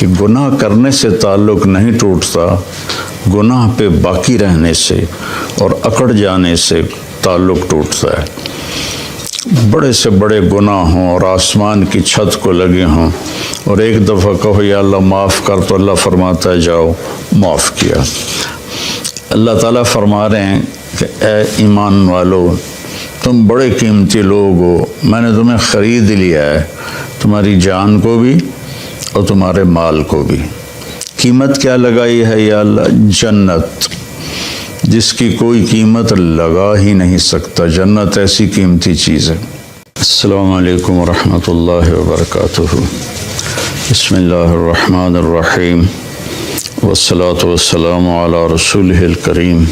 کہ گناہ کرنے سے تعلق نہیں ٹوٹتا، گناہ پہ باقی رہنے سے اور اکڑ جانے سے تعلق ٹوٹتا ہے۔ بڑے سے بڑے گناہ ہوں اور آسمان کی چھت کو لگے ہوں اور ایک دفعہ کہو یا اللہ معاف کر، تو اللہ فرماتا ہے جاؤ معاف کیا۔ اللہ تعالیٰ فرما رہے ہیں کہ اے ایمان والو، تم بڑے قیمتی لوگ ہو، میں نے تمہیں خرید لیا ہے، تمہاری جان کو بھی اور تمہارے مال کو بھی۔ قیمت کیا لگائی ہے یا اللہ؟ جنت، جس کی کوئی قیمت لگا ہی نہیں سکتا۔ جنت ایسی قیمتی چیز ہے۔ السلام علیکم ورحمۃ اللہ وبرکاتہ۔ بسم اللہ الرحمن الرحیم، والصلاة والسلام علی رسولہ الکریم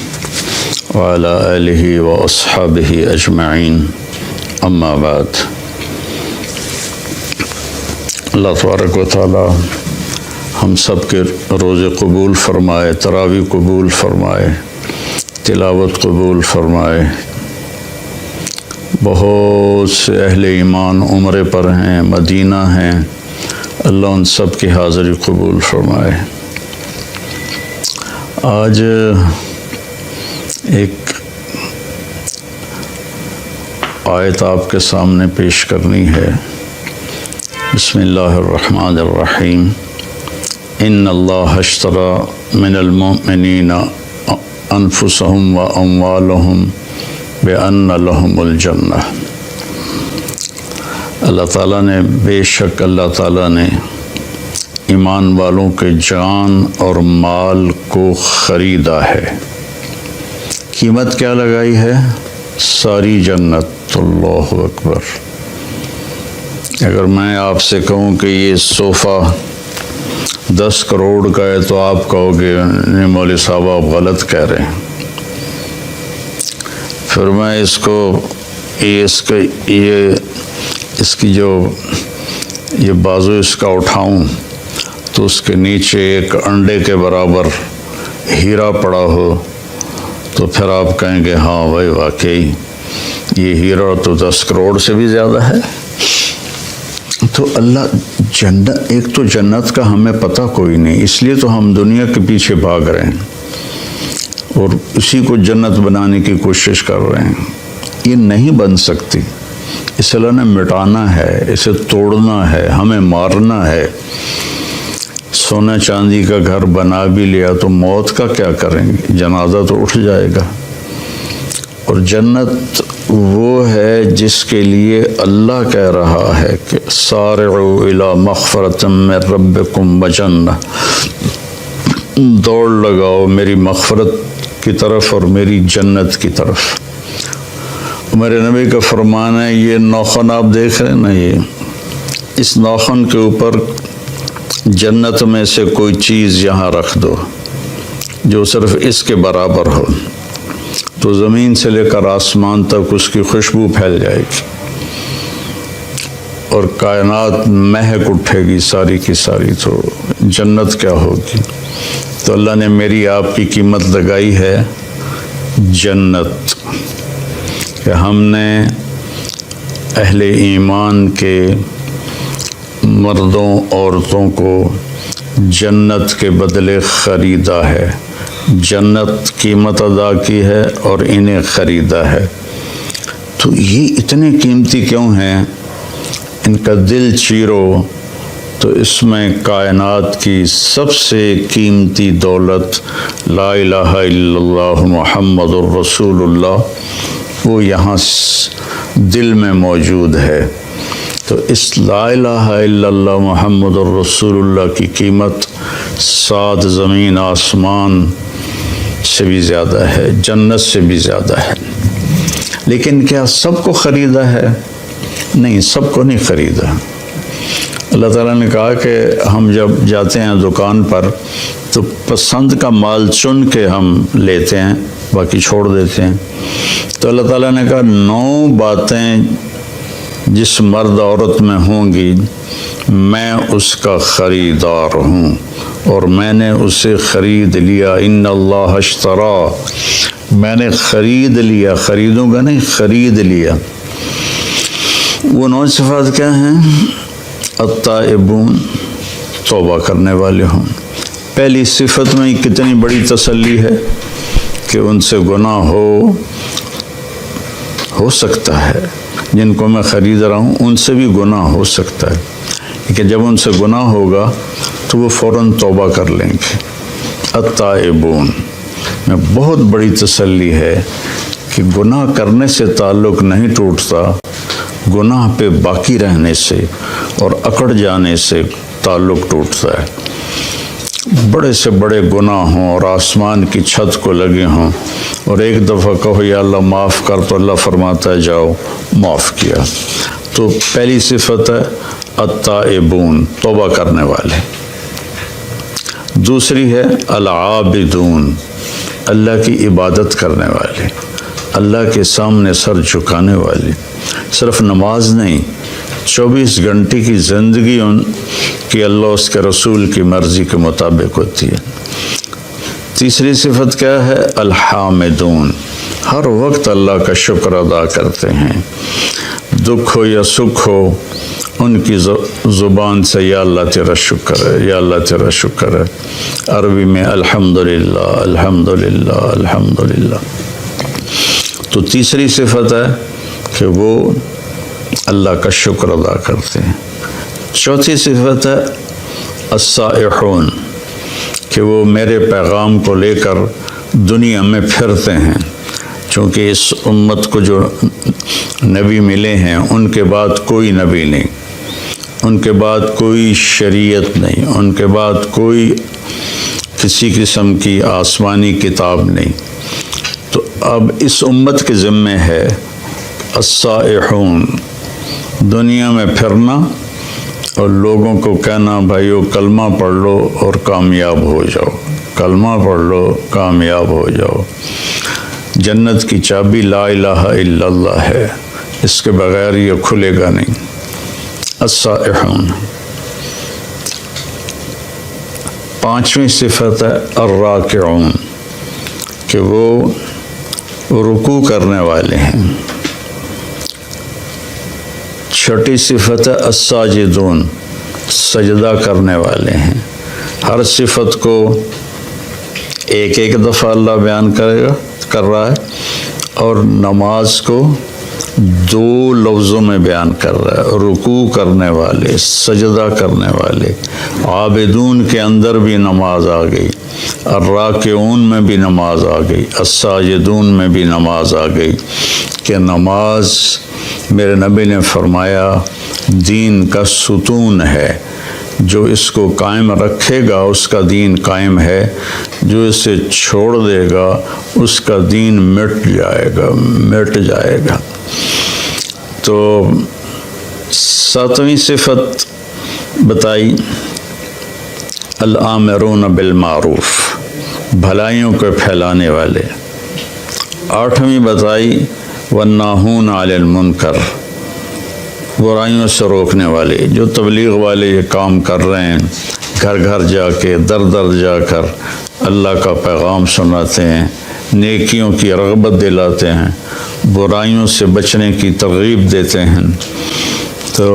وعلی آلہ واصحابہ اجمعین، اما بعد۔ اللہ تبارک و تعالی ہم سب کے روزے قبول فرمائے، تراویح قبول فرمائے، تلاوت قبول فرمائے۔ بہت سے اہل ایمان عمرے پر ہیں، مدینہ ہیں، اللہ ان سب کی حاضری قبول فرمائے۔ آج ایک آیت آپ کے سامنے پیش کرنی ہے۔ بسم اللہ الرحمن الرحیم۔ ان اللہ اشتری من المؤمنین انفسهم و اموالهم بان لهم الجنہ۔ اللہ تعالیٰ نے، بے شک اللہ تعالیٰ نے ایمان والوں کے جان اور مال کو خریدا ہے۔ قیمت کیا لگائی ہے؟ ساری جنت۔ اللہ اکبر۔ اگر میں آپ سے کہوں کہ یہ صوفہ 10 کروڑ کا ہے تو آپ کہو گے نہیں مولوی صاحب آپ غلط کہہ رہے ہیں۔ پھر میں اس کی جو یہ بازو اس کا اٹھاؤں تو اس کے نیچے ایک انڈے کے برابر ہیرا پڑا ہو تو پھر آپ کہیں گے ہاں بھائی واقعی یہ ہیرا تو 10 کروڑ سے بھی زیادہ ہے۔ تو اللہ جنت، ایک تو جنت کا ہمیں پتہ کوئی نہیں، اس لیے تو ہم دنیا کے پیچھے بھاگ رہے ہیں اور اسی کو جنت بنانے کی کوشش کر رہے ہیں۔ یہ نہیں بن سکتی، اسے اللہ نے مٹانا ہے، اسے توڑنا ہے، ہمیں مارنا ہے۔ سونا چاندی کا گھر بنا بھی لیا تو موت کا کیا کریں گے؟ جنازہ تو اٹھ جائے گا۔ اور جنت وہ ہے جس کے لیے اللہ کہہ رہا ہے کہ سارعوا الی مغفرۃ من ربکم وجنہ، دوڑ لگاؤ میری مغفرت کی طرف اور میری جنت کی طرف۔ میرے نبی کا فرمان ہے، یہ ناخن آپ دیکھ رہے ہیں نا، یہ اس ناخن کے اوپر جنت میں سے کوئی چیز یہاں رکھ دو جو صرف اس کے برابر ہو تو زمین سے لے کر آسمان تک اس کی خوشبو پھیل جائے گی اور کائنات مہک اٹھے گی ساری کی ساری۔ تو جنت کیا ہوگی؟ تو اللہ نے میری آپ کی قیمت لگائی ہے جنت، کہ ہم نے اہل ایمان کے مردوں عورتوں کو جنت کے بدلے خریدا ہے، جنت قیمت ادا کی ہے اور انہیں خریدا ہے۔ تو یہ اتنے قیمتی کیوں ہیں؟ ان کا دل چیرو تو اس میں کائنات کی سب سے قیمتی دولت لا الہ الا اللہ محمد الرسول اللہ وہ یہاں دل میں موجود ہے۔ تو اس لا الہ الا اللہ محمد الرسول اللہ کی قیمت 7 زمین آسمان سے بھی زیادہ ہے، جنت سے بھی زیادہ ہے۔ لیکن کیا سب کو خریدا ہے؟ نہیں، سب کو نہیں خریدا۔ اللہ تعالیٰ نے کہا کہ ہم جب جاتے ہیں دکان پر تو پسند کا مال چن کے ہم لیتے ہیں، باقی چھوڑ دیتے ہیں۔ تو اللہ تعالیٰ نے کہا 9 باتیں جس مرد عورت میں ہوں گی میں اس کا خریدار ہوں اور میں نے اسے خرید لیا۔ ان اللہ اشتری، میں نے خرید لیا، خریدوں گا نہیں، خرید لیا۔ وہ 9 صفات کیا ہیں؟ التائبون، توبہ کرنے والے ہوں۔ پہلی صفت میں کتنی بڑی تسلی ہے کہ ان سے گناہ ہو سکتا ہے، جن کو میں خرید رہا ہوں ان سے بھی گناہ ہو سکتا ہے، لیکن جب ان سے گناہ ہوگا تو وہ فوراً توبہ کر لیں گے۔ التائبون میں بہت بڑی تسلی ہے کہ گناہ کرنے سے تعلق نہیں ٹوٹتا، گناہ پہ باقی رہنے سے اور اکڑ جانے سے تعلق ٹوٹتا ہے۔ بڑے سے بڑے گناہ ہوں اور آسمان کی چھت کو لگے ہوں اور ایک دفعہ کہو یا اللہ معاف کر، تو اللہ فرماتا ہے جاؤ معاف کیا۔ تو پہلی صفت ہے التائبون، توبہ کرنے والے۔ دوسری ہے العابدون، اللہ کی عبادت کرنے والے، اللہ کے سامنے سر جھکانے والے۔ صرف نماز نہیں، 24 گھنٹے کی زندگی ان کی اللہ اس کے رسول کی مرضی کے مطابق ہوتی ہے۔ تیسری صفت کیا ہے؟ الحامدون، ہر وقت اللہ کا شکر ادا کرتے ہیں، دکھ ہو یا سکھ ہو ان کی زبان سے یا اللہ تیرا شکر ہے، یا اللہ تیرا شکر ہے۔ عربی میں الحمدللہ الحمدللہ الحمدللہ۔ تو تیسری صفت ہے کہ وہ اللہ کا شکر ادا کرتے ہیں۔ چوتھی صفت ہے السائحون، کہ وہ میرے پیغام کو لے کر دنیا میں پھرتے ہیں، چونکہ اس امت کو جو نبی ملے ہیں ان کے بعد کوئی نبی نہیں، ان کے بعد کوئی شریعت نہیں، ان کے بعد کوئی کسی قسم کی آسمانی کتاب نہیں۔ تو اب اس امت کے ذمہ ہے السائحون، دنیا میں پھرنا اور لوگوں کو کہنا بھائیو کلمہ پڑھ لو اور کامیاب ہو جاؤ، کلمہ پڑھ لو کامیاب ہو جاؤ۔ جنت کی چابی لا الہ الا اللہ ہے، اس کے بغیر یہ کھلے گا نہیں۔ السائحون۔ پانچویں صفت ہے الراکعون، کہ وہ رکوع کرنے والے ہیں۔ چھٹی صفت ہے الساجدون، سجدہ کرنے والے ہیں۔ ہر صفت کو ایک ایک دفعہ اللہ بیان کر رہا ہے اور نماز کو 2 لفظوں میں بیان کر رہا ہے، رکوع کرنے والے، سجدہ کرنے والے۔ عابدون کے اندر بھی نماز آ گئی، الراکعون میں بھی نماز آ گئی، الساجدون میں بھی نماز آ گئی، کہ نماز میرے نبی نے فرمایا دین کا ستون ہے، جو اس کو قائم رکھے گا اس کا دین قائم ہے، جو اسے چھوڑ دے گا اس کا دین مٹ جائے گا۔ تو 7ویں صفت بتائی الآمرون بالمعروف، بھلائیوں کو پھیلانے والے۔ 8ویں بتائی والناہون علی المنکر، برائیوں سے روکنے والے۔ جو تبلیغ والے یہ کام کر رہے ہیں، گھر گھر جا کے در در جا کر اللہ کا پیغام سناتے ہیں، نیکیوں کی رغبت دلاتے ہیں، برائیوں سے بچنے کی ترغیب دیتے ہیں۔ تو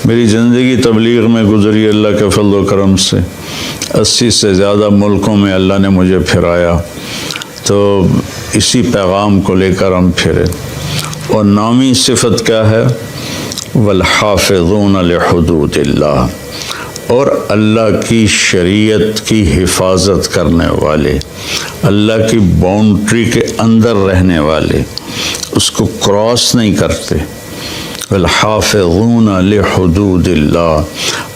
میری زندگی تبلیغ میں گزری اللہ کے فضل و کرم سے، 80 سے زیادہ ملکوں میں اللہ نے مجھے پھرایا، تو اسی پیغام کو لے کر ہم پھرے۔ اور 9ویں صفت کیا ہے؟ والحافظون لحدود اللہ، اور اللہ کی شریعت کی حفاظت کرنے والے، اللہ کی باؤنڈری کے اندر رہنے والے، اس کو کراس نہیں کرتے۔ والحافظون لحدود اللہ،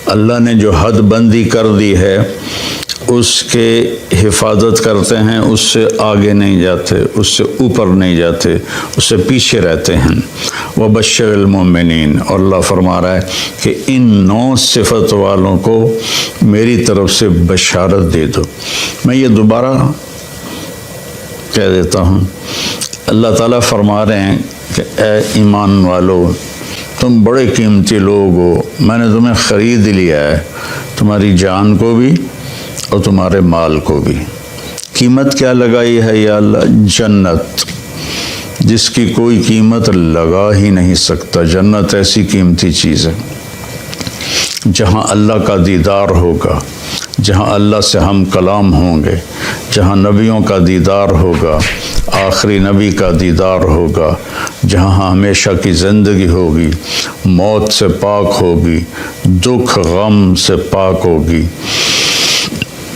اللہ نے جو حد بندی کر دی ہے اس کے حفاظت کرتے ہیں، اس سے آگے نہیں جاتے، اس سے اوپر نہیں جاتے، اس سے پیچھے رہتے ہیں۔ وبشر المؤمنین، اور اللہ فرما رہا ہے کہ ان 9 صفت والوں کو میری طرف سے بشارت دے دو۔ میں یہ دوبارہ کہہ دیتا ہوں، اللہ تعالیٰ فرما رہے ہیں کہ اے ایمان والو، تم بڑے قیمتی لوگ ہو، میں نے تمہیں خرید لیا ہے، تمہاری جان کو بھی اور تمہارے مال کو بھی۔ قیمت کیا لگائی ہے یا اللہ؟ جنت، جس کی کوئی قیمت لگا ہی نہیں سکتا۔ جنت ایسی قیمتی چیز ہے۔ جہاں اللہ کا دیدار ہوگا، جہاں اللہ سے ہم کلام ہوں گے، جہاں نبیوں کا دیدار ہوگا، آخری نبی کا دیدار ہوگا، جہاں ہمیشہ کی زندگی ہوگی، موت سے پاک ہوگی، دکھ غم سے پاک ہوگی،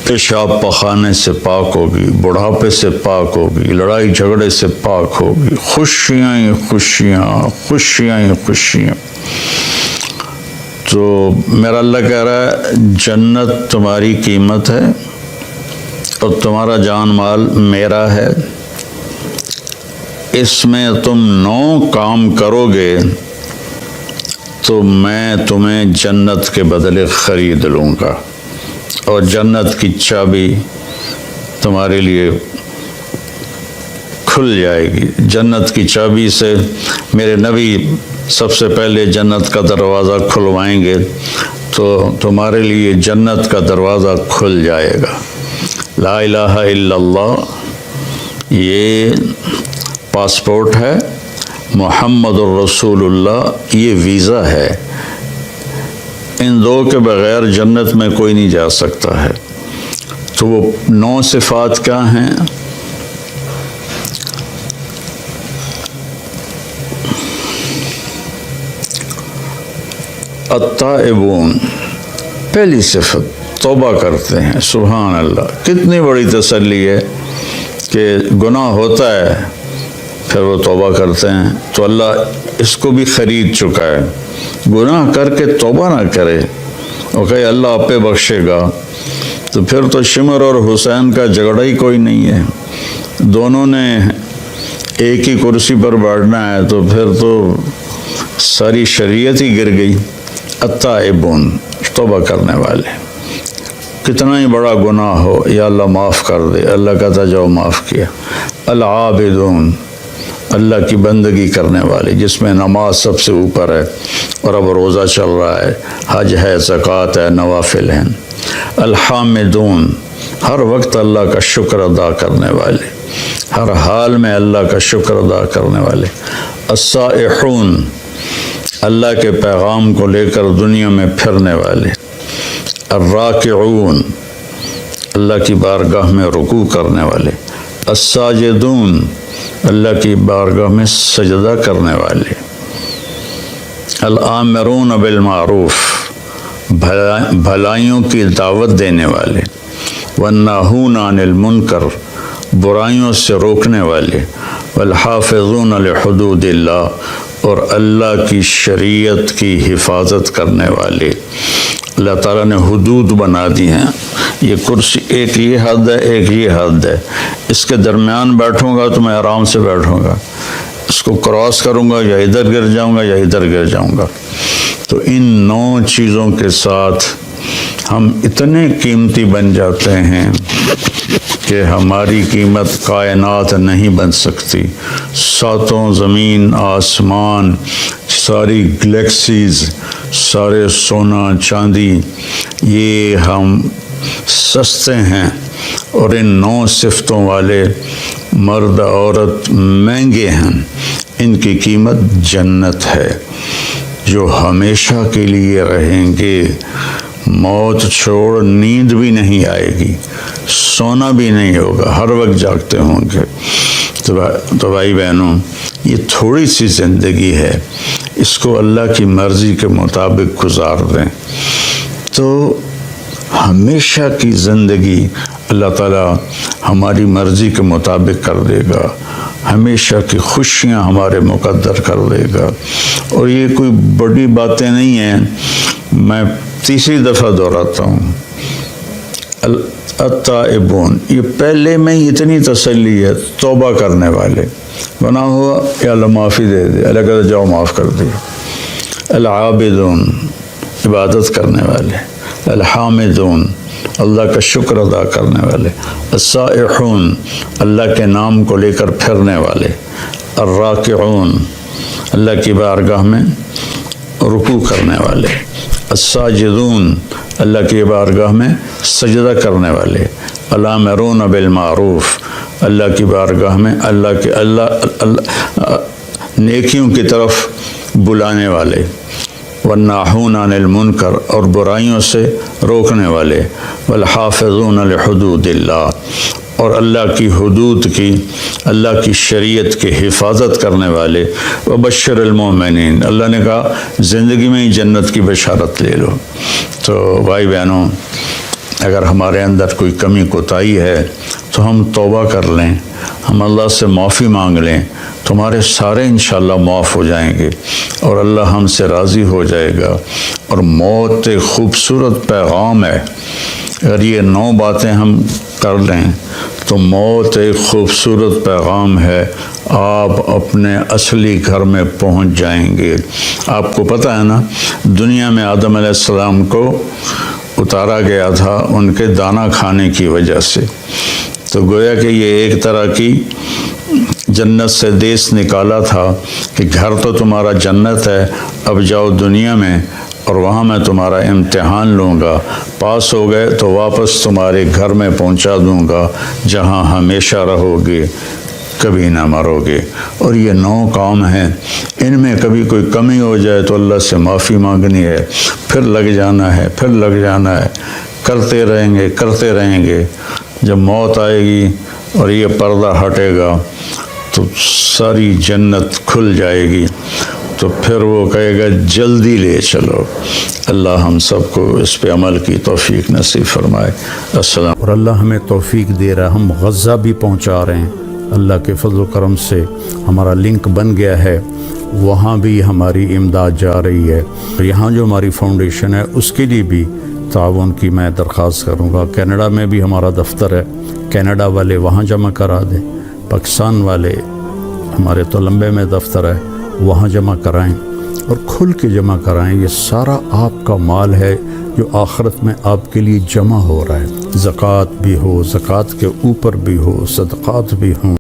پیشاب پخانے سے پاک ہوگی، بڑھاپے سے پاک ہوگی، لڑائی جھگڑے سے پاک ہوگی، خوشیاں ہی خوشیاں، خوشیاں ہی خوشیاں۔ تو میرا اللہ کہہ رہا ہے جنت تمہاری قیمت ہے اور تمہارا جان مال میرا ہے، اس میں تم 9 کام کرو گے تو میں تمہیں جنت کے بدلے خرید لوں گا، اور جنت کی چابی تمہارے لیے کھل جائے گی۔ جنت کی چابی سے میرے نبی سب سے پہلے جنت کا دروازہ کھلوائیں گے تو تمہارے لیے جنت کا دروازہ کھل جائے گا۔ لا الہ الا اللہ یہ پاسپورٹ ہے، محمد الرسول اللہ یہ ویزا ہے، ان 2 کے بغیر جنت میں کوئی نہیں جا سکتا ہے۔ تو وہ 9 صفات کیا ہیں؟ التائبون، پہلی صفت توبہ کرتے ہیں۔ سبحان اللہ، کتنی بڑی تسلی ہے کہ گناہ ہوتا ہے پھر وہ توبہ کرتے ہیں، تو اللہ اس کو بھی خرید چکا ہے۔ گناہ کر کے توبہ نہ کرے اور کہے اللہ آپ پہ بخشے گا، تو پھر تو شمر اور حسین کا جھگڑا ہی کوئی نہیں ہے، دونوں نے ایک ہی کرسی پر بیٹھنا ہے، تو پھر تو ساری شریعت ہی گر گئی۔ التائبون، توبہ کرنے والے، کتنا ہی بڑا گناہ ہو یا اللہ معاف کر دے، اللہ کہتا جاؤ معاف کیا۔ العابدون، اللہ کی بندگی کرنے والے، جس میں نماز سب سے اوپر ہے اور اب روزہ چل رہا ہے، حج ہے، زکوٰۃ ہے، نوافل ہیں۔ الحامدون، ہر وقت اللہ کا شکر ادا کرنے والے، ہر حال میں اللہ کا شکر ادا کرنے والے۔ السائحون، اللہ کے پیغام کو لے کر دنیا میں پھرنے والے۔ الراکعون، اللہ کی بارگاہ میں رکوع کرنے والے۔ الساجدون، اللہ کی بارگاہ میں سجدہ کرنے والے۔ الآمرون بالمعروف، بھلائیوں کی دعوت دینے والے۔ والناہون عن المنکر، برائیوں سے روکنے والے۔ والحافظون لحدود اللہ، اور اللہ کی شریعت کی حفاظت کرنے والے۔ اللہ تعالیٰ نے حدود بنا دی ہیں، یہ کرسی ایک یہ حد ہے، ایک یہ حد ہے، اس کے درمیان بیٹھوں گا تو میں آرام سے بیٹھوں گا، اس کو کراس کروں گا یا ادھر گر جاؤں گا یا ادھر گر جاؤں گا۔ تو ان 9 چیزوں کے ساتھ ہم اتنے قیمتی بن جاتے ہیں کہ ہماری قیمت کائنات نہیں بن سکتی۔ 7 زمین آسمان، ساری گلیکسیز، سارے سونا چاندی، یہ ہم سستے ہیں، اور ان 9 صفتوں والے مرد عورت مہنگے ہیں۔ ان کی قیمت جنت ہے، جو ہمیشہ کے لیے رہیں گے۔ موت چھوڑ نیند بھی نہیں آئے گی، سونا بھی نہیں ہوگا، ہر وقت جاگتے ہوں گے۔ تو بھائی بہنوں، یہ تھوڑی سی زندگی ہے، اس کو اللہ کی مرضی کے مطابق گزار دیں تو ہمیشہ کی زندگی اللہ تعالیٰ ہماری مرضی کے مطابق کر دے گا، ہمیشہ کی خوشیاں ہمارے مقدر کر دے گا۔ اور یہ کوئی بڑی باتیں نہیں ہیں، میں تیسری دفعہ دہراتا ہوں، التائبون، یہ پہلے میں اتنی تسلی ہے، توبہ کرنے والے، گناہ ہوا یا اللہ معافی دے دے، اللہ کہتا جاؤ معاف کر دے۔ العابدون، عبادت کرنے والے۔ الحامدون، اللہ کا شکر ادا کرنے والے۔ السائحون، اللہ کے نام کو لے کر پھرنے والے۔ الراکعون، اللہ کی بارگاہ میں رکوع کرنے والے۔ الساجدون، اللہ کی بارگاہ میں سجدہ کرنے والے۔ الآمرون بالمعروف، اللہ کی بارگاہ میں اللہ نیکیوں کی طرف بلانے والے۔ والناہون عن المنکر، اور برائیوں سے روکنے والے، والحافظون لحدود اللہ، اور اللہ کی حدود کی، اللہ کی شریعت کی حفاظت کرنے والے، وبشر المومنین، اللہ نے کہا زندگی میں ہی جنت کی بشارت لے لو۔ تو بھائی بہنوں، اگر ہمارے اندر کوئی کمی کوتاہی ہے تو ہم توبہ کر لیں، ہم اللہ سے معافی مانگ لیں، تمہارے سارے انشاءاللہ معاف ہو جائیں گے اور اللہ ہم سے راضی ہو جائے گا۔ اور موت ایک خوبصورت پیغام ہے، اگر یہ 9 باتیں ہم کر لیں تو موت ایک خوبصورت پیغام ہے، آپ اپنے اصلی گھر میں پہنچ جائیں گے۔ آپ کو پتہ ہے نا، دنیا میں آدم علیہ السلام کو اتارا گیا تھا ان کے دانا کھانے کی وجہ سے، تو گویا کہ یہ ایک طرح کی جنت سے دیس نکالا تھا کہ گھر تو تمہارا جنت ہے، اب جاؤ دنیا میں اور وہاں میں تمہارا امتحان لوں گا، پاس ہو گئے تو واپس تمہارے گھر میں پہنچا دوں گا جہاں ہمیشہ رہو گے، کبھی نہ مرو گے۔ اور یہ 9 کام ہیں، ان میں کبھی کوئی کمی ہو جائے تو اللہ سے معافی مانگنی ہے، پھر لگ جانا ہے، پھر لگ جانا ہے، کرتے رہیں گے۔ جب موت آئے گی اور یہ پردہ ہٹے گا تو ساری جنت کھل جائے گی، تو پھر وہ کہے گا جلدی لے چلو۔ اللہ ہم سب کو اس پہ عمل کی توفیق نصیب فرمائے۔ السلام۔ اور اللہ ہمیں توفیق دے رہا ہے، ہم غزہ بھی پہنچا رہے ہیں، اللہ کے فضل و کرم سے ہمارا لنک بن گیا ہے، وہاں بھی ہماری امداد جا رہی ہے۔ یہاں جو ہماری فاؤنڈیشن ہے اس کے لیے بھی تعاون کی میں درخواست کروں گا۔ کینیڈا میں بھی ہمارا دفتر ہے، کینیڈا والے وہاں جمع کرا دیں، پاکستان والے ہمارے تولمبے میں دفتر ہے وہاں جمع کرائیں، اور کھل کے جمع کرائیں۔ یہ سارا آپ کا مال ہے جو آخرت میں آپ کے لیے جمع ہو رہا ہے، زکوٰۃ بھی ہو، زکوٰۃ کے اوپر بھی ہو، صدقات بھی ہوں۔